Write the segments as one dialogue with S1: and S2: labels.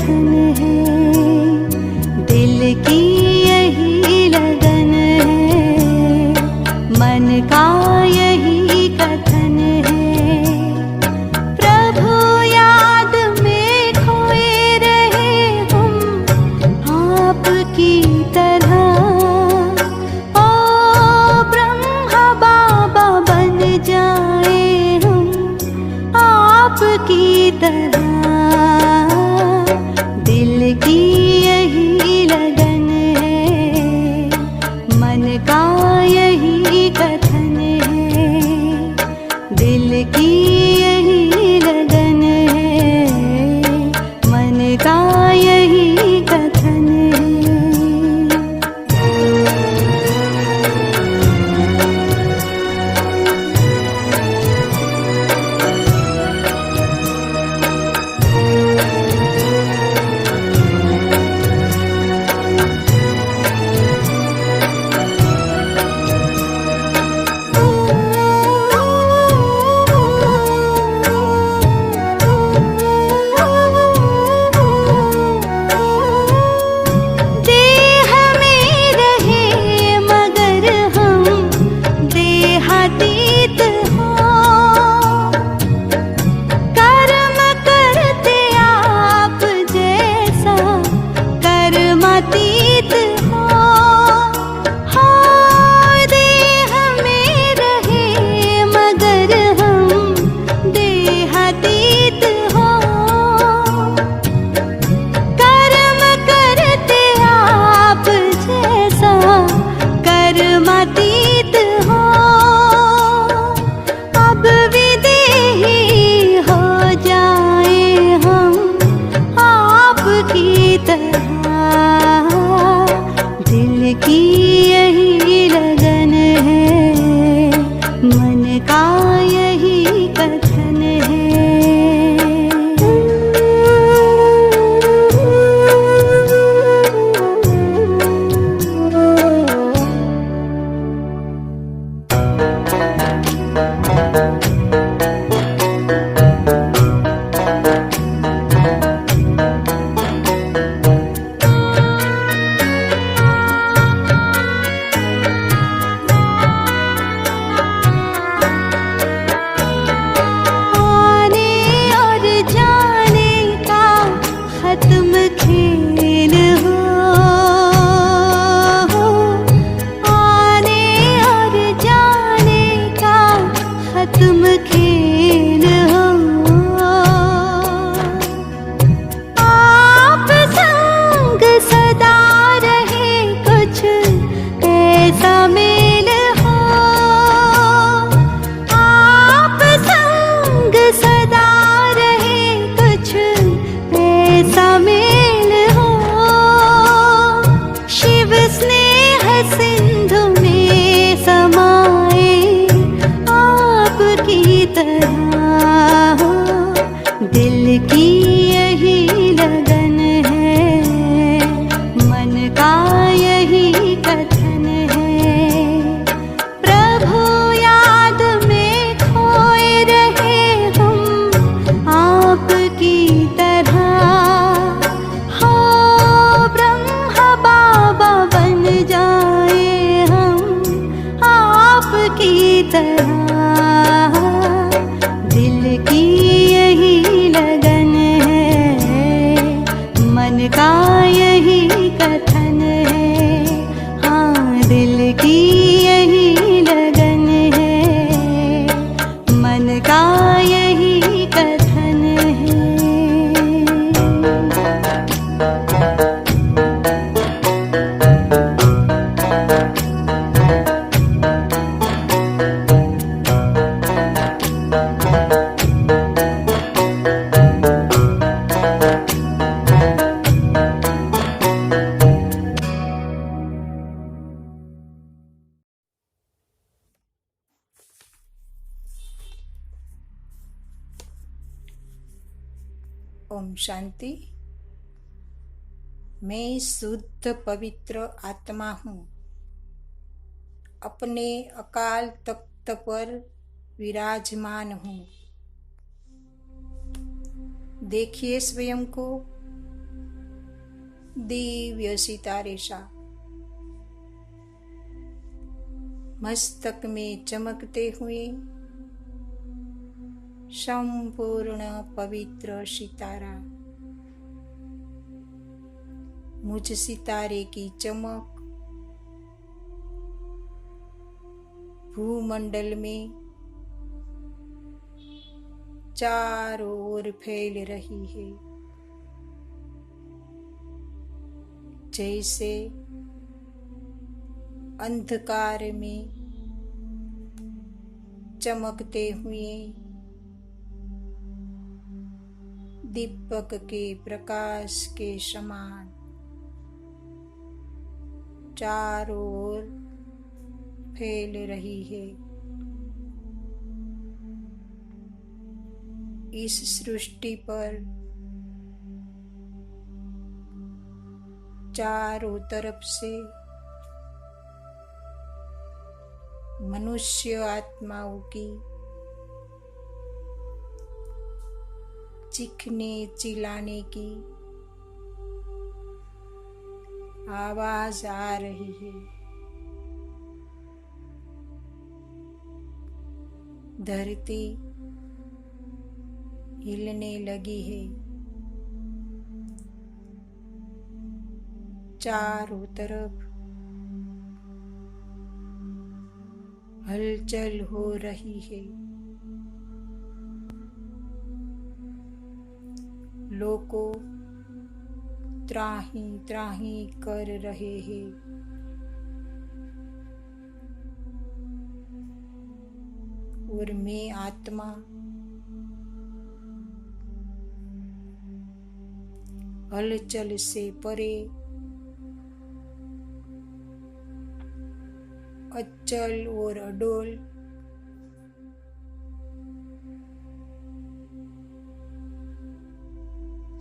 S1: कथन है, दिल की यही लगन है, मन का यही कथन है। प्रभु याद में खोए रहे हम आपकी तरह, ओ ब्रह्मा बाबा बन जाए हम आपकी तरह। दिल की यही लगन है, मन का यही कथन है, दिल की यही लगन है, मन का यही कथन है। दिल की यही लगन है, मन का यही कथन है। दिल की यही लगन है, मन का यही कथन है। प्रभु याद में खोए रहे हम आपकी तरह, हो ब्रह्मा बाबा बन जाए हम आपकी तरह। दिल की यही लगन है, मन का यही कथन है। हाँ, दिल की यही लगन है, मन का यही कथन है।
S2: ओम शांति। मैं शुद्ध पवित्र आत्मा हूँ, अपने अकाल तख्त पर विराजमान हूँ। देखिए स्वयं को दिव्य सितारेशा मस्तक में चमकते हुए संपूर्ण पवित्र सितारा। मुझ सितारे की चमक भूमंडल में चारों ओर फैल रही है, जैसे अंधकार में चमकते हुए दीपक के प्रकाश के समान चारों ओर फैल रही है। इस सृष्टि पर चारों तरफ से मनुष्य आत्माओं की चीखने चिल्लाने की आवाज आ रही है। धरती हिलने लगी है। चारों तरफ हलचल हो रही है। लोगों त्राही त्राही कर रहे हैं। और मैं आत्मा हलचल से परे अचल और अडोल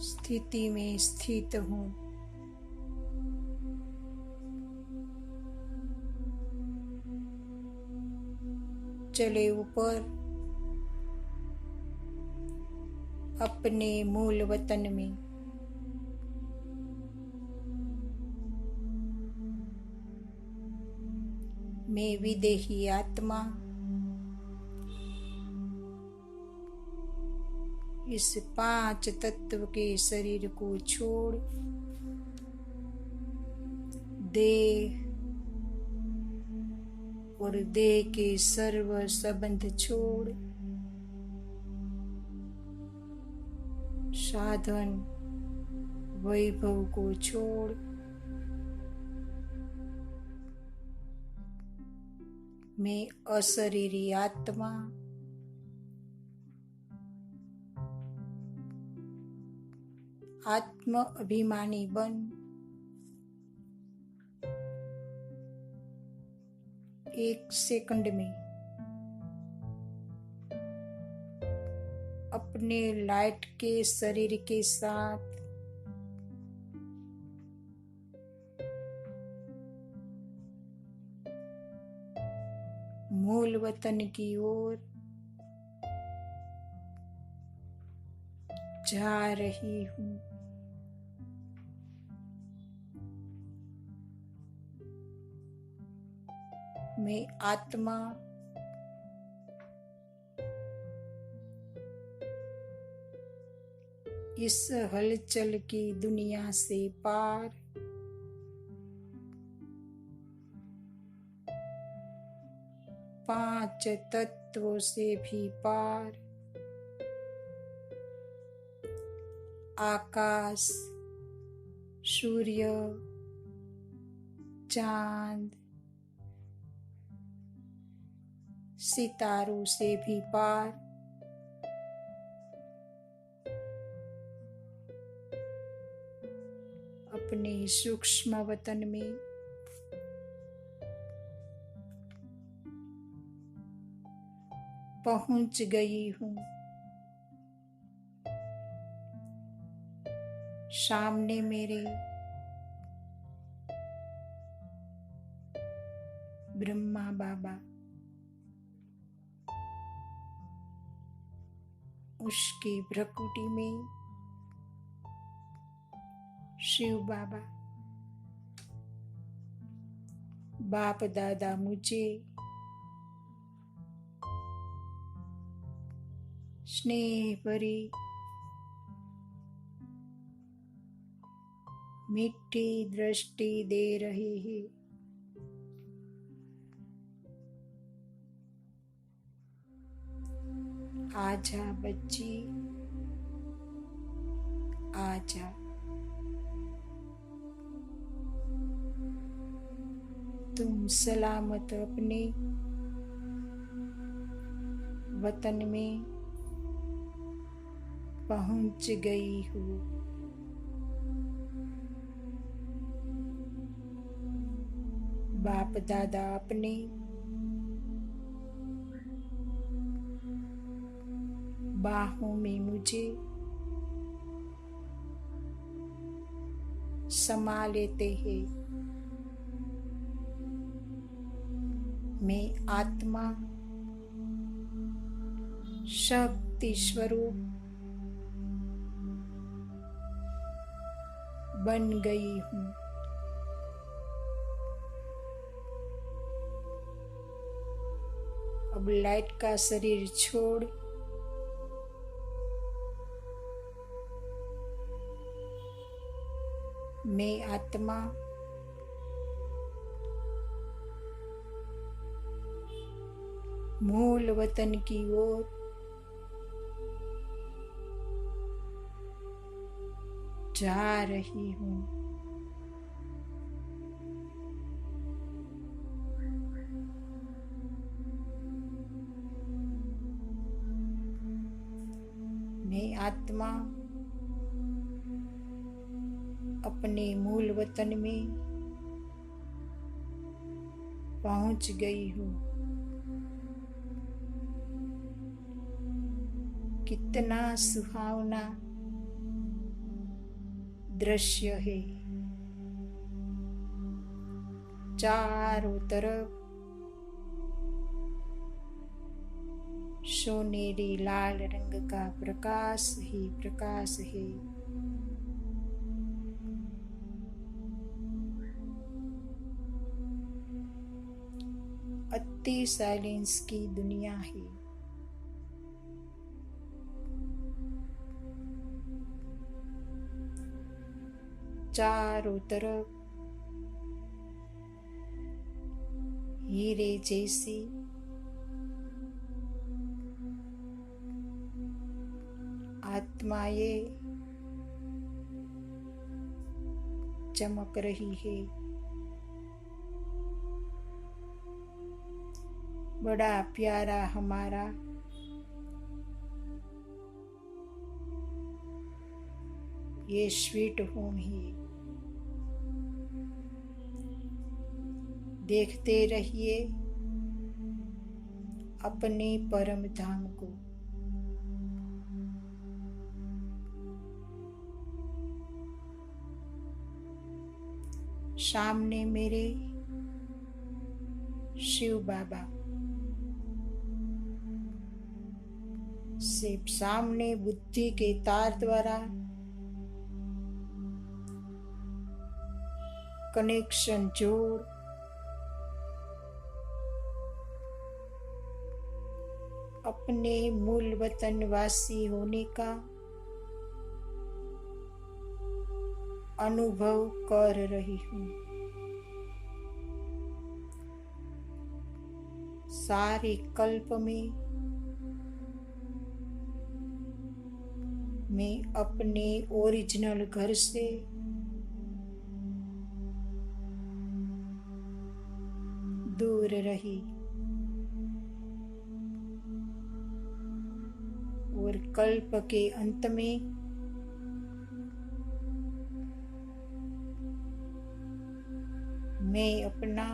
S2: स्थिति में स्थित हूँ। चले ऊपर अपने मूल वतन में। मैं विदेही आत्मा इस 5 तत्व के शरीर को छोड़ देह और देह के सर्व संबंध छोड़ साधन वैभव को छोड़ मैं अशरीरी आत्मा आत्म अभिमानी बन एक सेकंड में अपने लाइट के शरीर के साथ मूल वतन की ओर जा रही हूँ। मैं आत्मा इस हलचल की दुनिया से पार पांच तत्वों से भी पार आकाश, सूर्य, चांद, सितारों से भी पार अपने सूक्ष्म वतन में पहुंच गई हूँ। सामने मेरे ब्रह्मा बाबा, उसकी भ्रकुटी में शिव बाबा। बाप दादा मुझे स्नेह भरी मीठी दृष्टि दे रहे हैं। आजा बच्ची, आजा। तुम सलामत अपने वतन में पहुंच गई हो। बाप दादा अपने बाहों में मुझे समा लेते हैं। मैं आत्मा शक्ति स्वरूप बन गई हूँ। अब लाइट का शरीर छोड़ मैं आत्मा मूल वतन की ओर जा रही हूँ। मैं आत्मा अपने मूल वतन में पहुंच गई हूँ। कितना सुहावना दृश्य है। चारों तरफ सोनेरी लाल रंग का प्रकाश ही प्रकाश है। अति साइलेंस की दुनिया है। चारों तरफ हीरे जैसी आत्माएं चमक रही है। बड़ा प्यारा हमारा ये स्वीट होम है। देखते रहिए अपने परम धाम को। सामने मेरे शिव बाबा, सिर्फ सामने बुद्धि के तार द्वारा कनेक्शन जोड़ अपने मूल वतन वासी होने का अनुभव कर रही हूँ। सारे कल्प में मैं अपने ओरिजिनल घर से दूर रही और कल्प के अंत में मैं अपना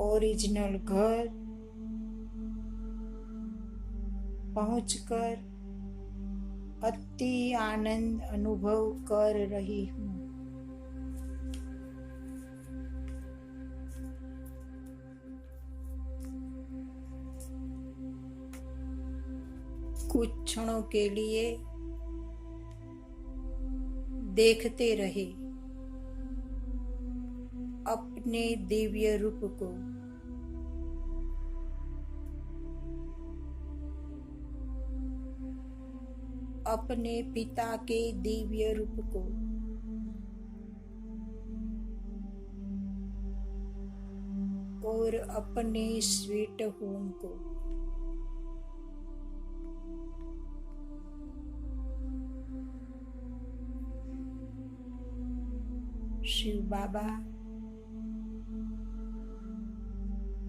S2: ओरिजिनल घर पहुंचकर अति आनंद अनुभव कर रही हूँ। कुछ क्षणों के लिए देखते रहे अपने दिव्य रूप को। अपने पिता के दिव्य रूप को। और अपने स्वीट होम को। शिव बाबा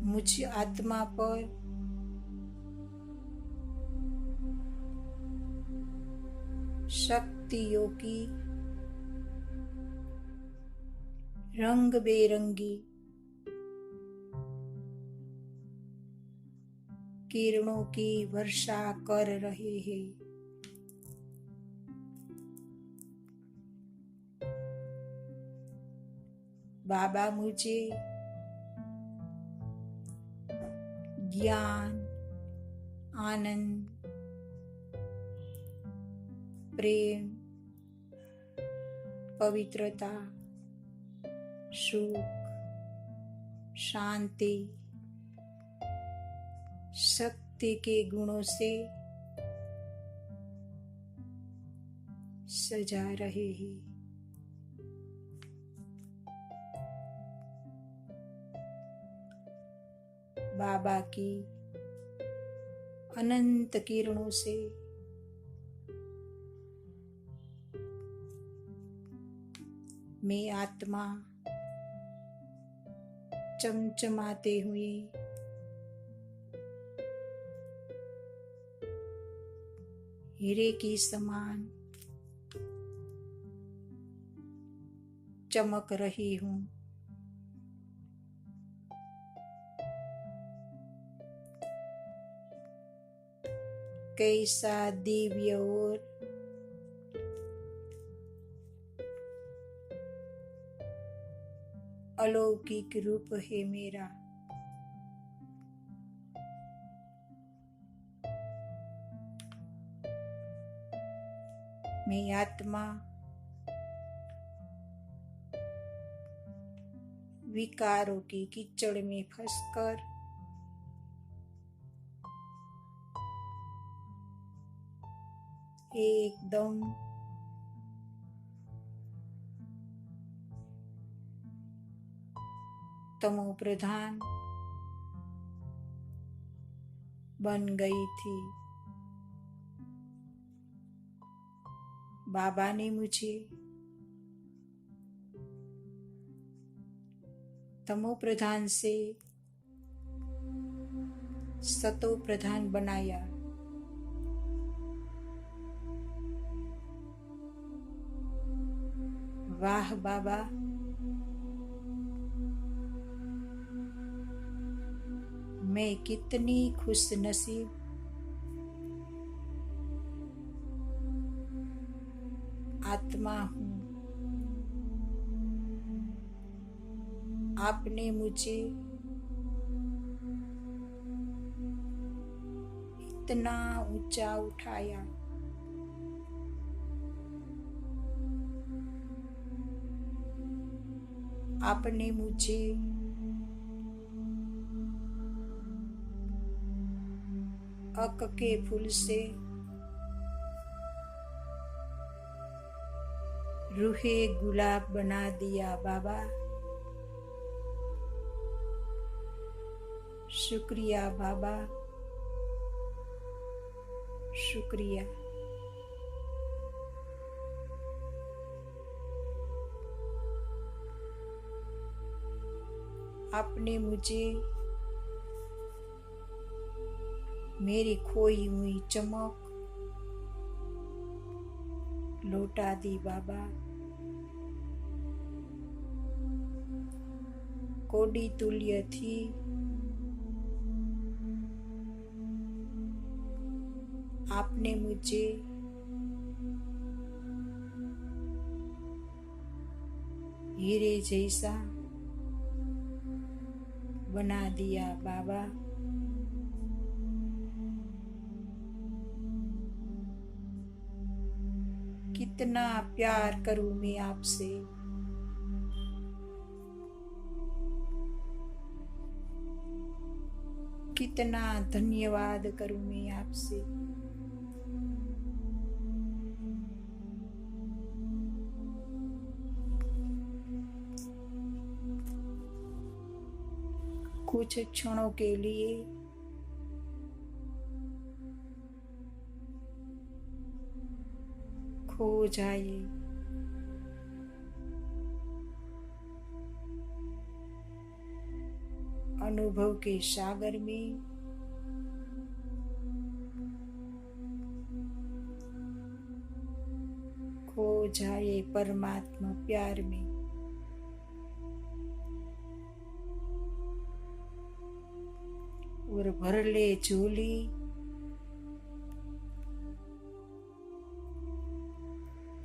S2: मुझ आत्मा पर शक्तियों की रंग बेरंगी किरणों की वर्षा कर रहे हैं। बाबा मुझे ज्ञान, आनंद, प्रेम, पवित्रता, सुख, शांति, शक्ति के गुणों से सजा रहे हैं। बाबा की अनंत किरणों से मैं आत्मा चमचमाते हुए हीरे की समान चमक रही हूँ। कैसा दिव्य और अलौकिक रूप है मेरा। मैं आत्मा विकारों की कीचड़ में फंसकर एकदम तमो प्रधान बन गई थी। बाबा ने मुझे तमो प्रधान से सतो प्रधान बनाया। वाह बाबा, मैं कितनी खुश नसीब आत्मा हूँ। आपने मुझे इतना ऊंचा उठाया। आपने मुझे अक के फूल से रूहे गुलाब बना दिया। बाबा शुक्रिया, बाबा शुक्रिया। आपने मुझे मेरी खोई हुई चमक लौटा दी। बाबा कोडी तुल्य थी आपने मुझे हीरे जैसा बना दिया। बाबा कितना प्यार करूं मैं आपसे, कितना धन्यवाद करूं मैं आपसे। कुछ क्षणों के लिए खो जाइए अनुभव के सागर में। खो जाइए परमात्मा प्यार में। और भर ले झोली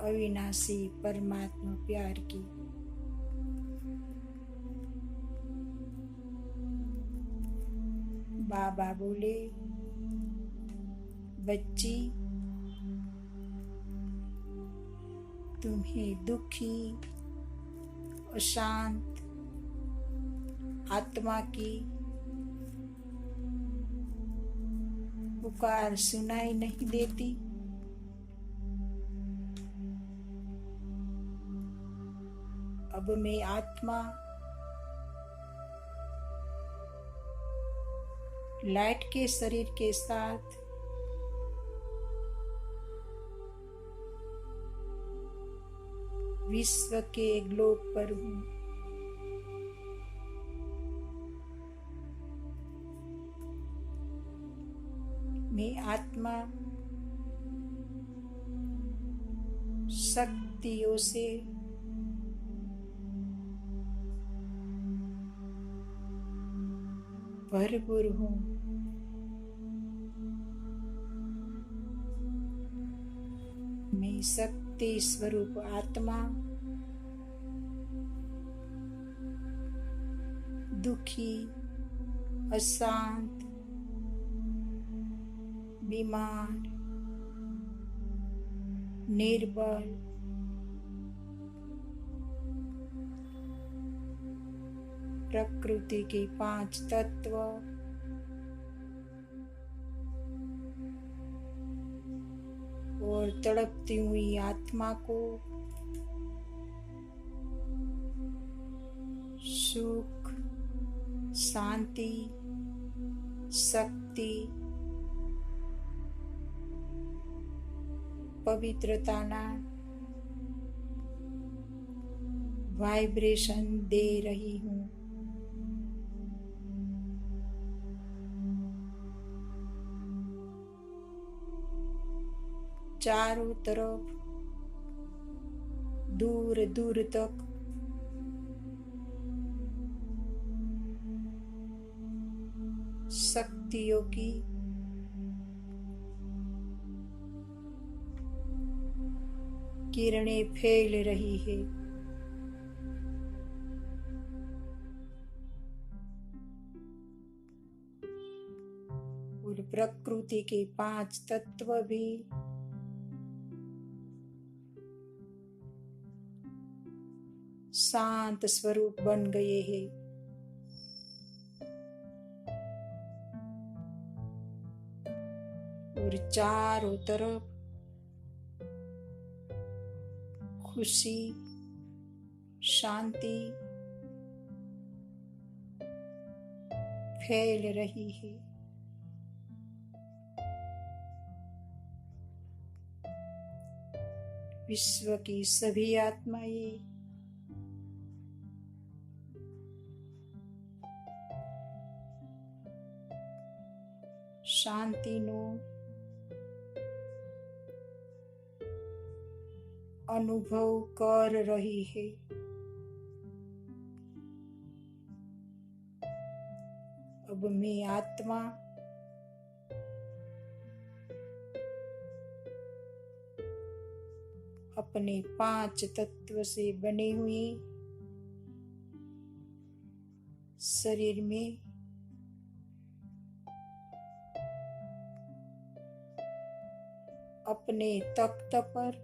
S2: अविनाशी परमात्मा प्यार की। बाबा बोले, बच्ची तुम्हें दुखी अशांत आत्मा की पुकार सुनाई नहीं देती? अब मैं आत्मा लाइट के शरीर के साथ विश्व के ग्लोब पर हूँ। मैं आत्मा शक्तियों से भरपूर हूँ। मैं शक्ति स्वरूप आत्मा दुखी अशांत बीमार निर्बल प्रकृति के 5 तत्व और तड़पती हुई आत्मा को सुख शांति शक्ति पवित्रताना वाइब्रेशन दे रही हूँ। चारों तरफ दूर दूर तक शक्तियों की किरणें फैल रही है। और प्रकृति के 5 तत्व भी शांत स्वरूप बन गए हैं। और चारों तरफ खुशी शांति फैल रही है। विश्व की सभी आत्माएं શાંતિનો અનુભવ કર રહી है। अब मैं आत्मा अपने 5 तत्व से बने हुए शरीर में अपने तख्त पर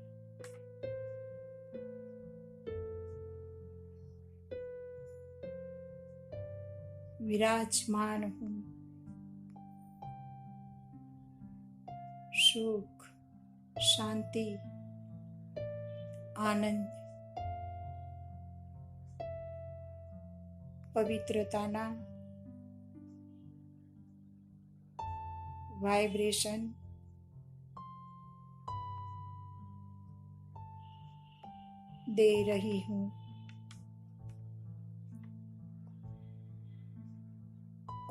S2: विराजमान हूँ। सुख, शांति, आनंद, पवित्रताना वाइब्रेशन दे रही हूँ।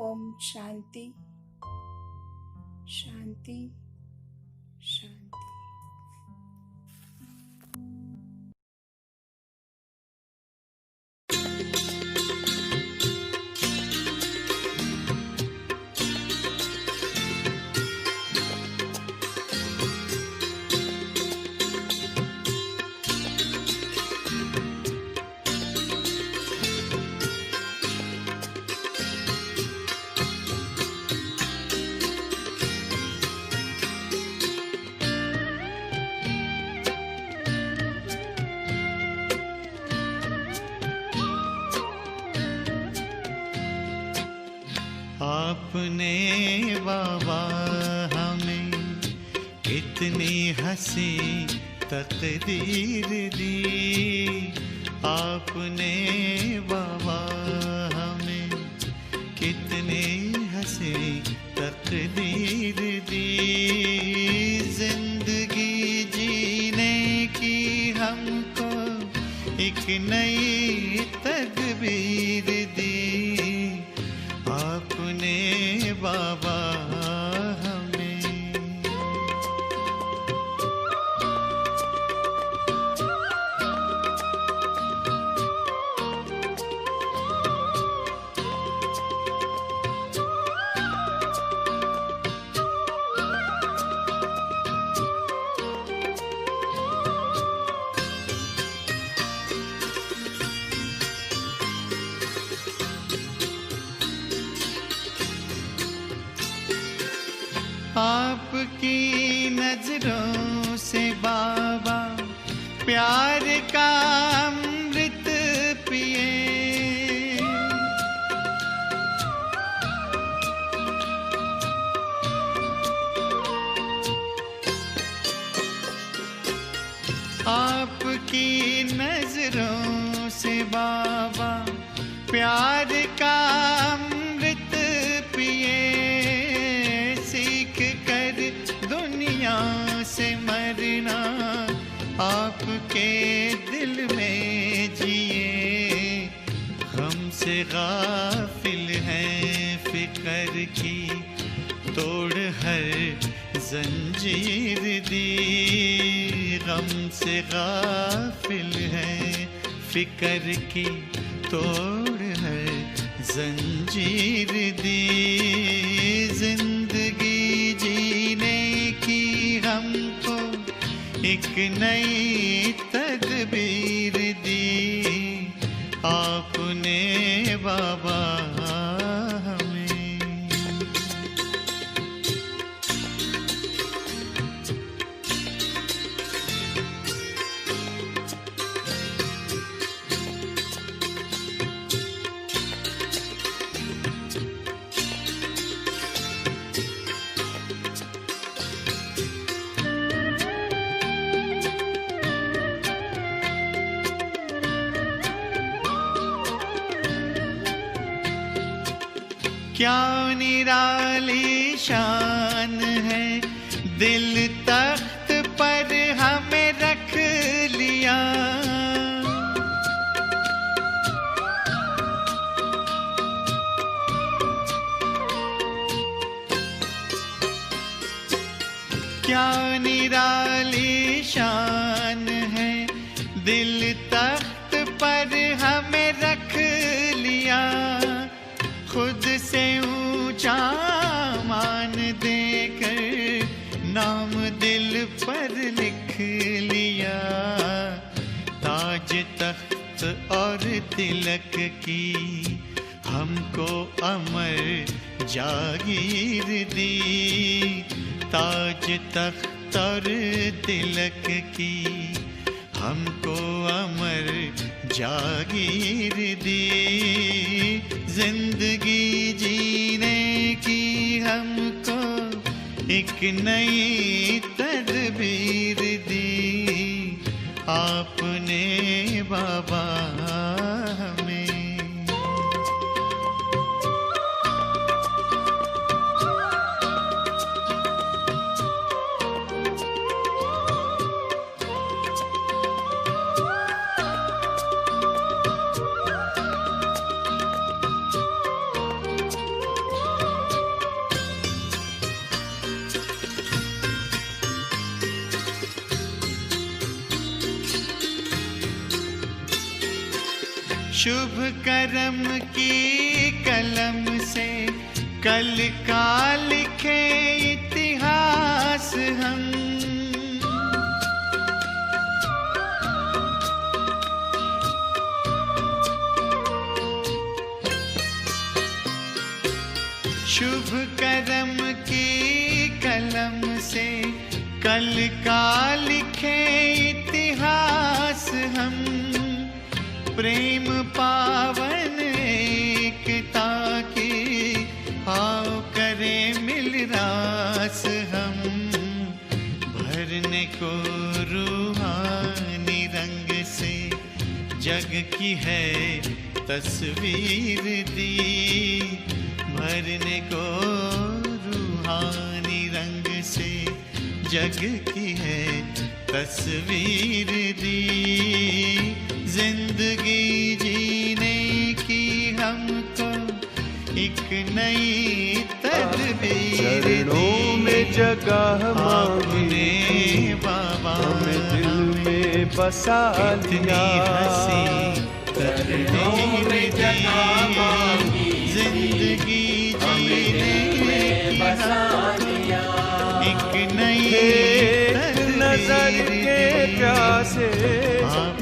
S2: ओम शांति शांति शांति।
S3: आपने बाबा हमें इतनी हंसी तकदीर दी। आपने बाबा हमें कितनी हंसी तकदीर दी। जिंदगी जीने की हमको एक नई तकदीर दी। आपने बाबा हमें आपकी नजरों से बाबा प्यार का अमृत पिए। आपकी नजरों से बाबा प्यार का अमृत पिए। दुनिया से मरना आपके दिल में जिए। हमसे गाफिल हैं फिक्र की तोड़ हर जंजीर दी। गम से गाफिल हैं फिक्र की तोड़ हर जंजीर दी। जिंदगी जीने की हमको एक नई तदबीर दी। आपने बाबा क्या निराली शान है, दिल तख्त पर हमें रख लिया। क्या निराली शान है, दिल तख्त पर हमें रख लिया। खुद से ऊंचा मान देकर नाम दिल पर लिख लिया। ताज तख्त और तिलक की हमको अमर जागीर दी। ताज तख्त और तिलक की हमको अमर जागीर दी, जिंदगी जीने की हमको एक नई तदबीर दी आपने बाबा हमें। शुभ कर्म की कलम से कल का लिखे इतिहास हम, शुभ कर्म की कलम से कल का लिखे इतिहास हम, प्रेम पावन एकता की आओ करे मिल रास हम, भरने को रूहानी रंग से जग की है तस्वीर दी, भरने को रूहानी रंग से जग की है तस्वीर दी, जिंदगी जीने की हमको एक नई तदबीर दी,
S4: चरणों में जगह मांगी
S3: बाबा
S4: हमें दिल में बसा लिया,
S3: चरणों में जगह मांगी जिंदगी जीने की बसा लिया, एक नई
S4: नजर के प्यासे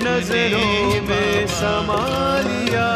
S4: नजरों में समा लिया।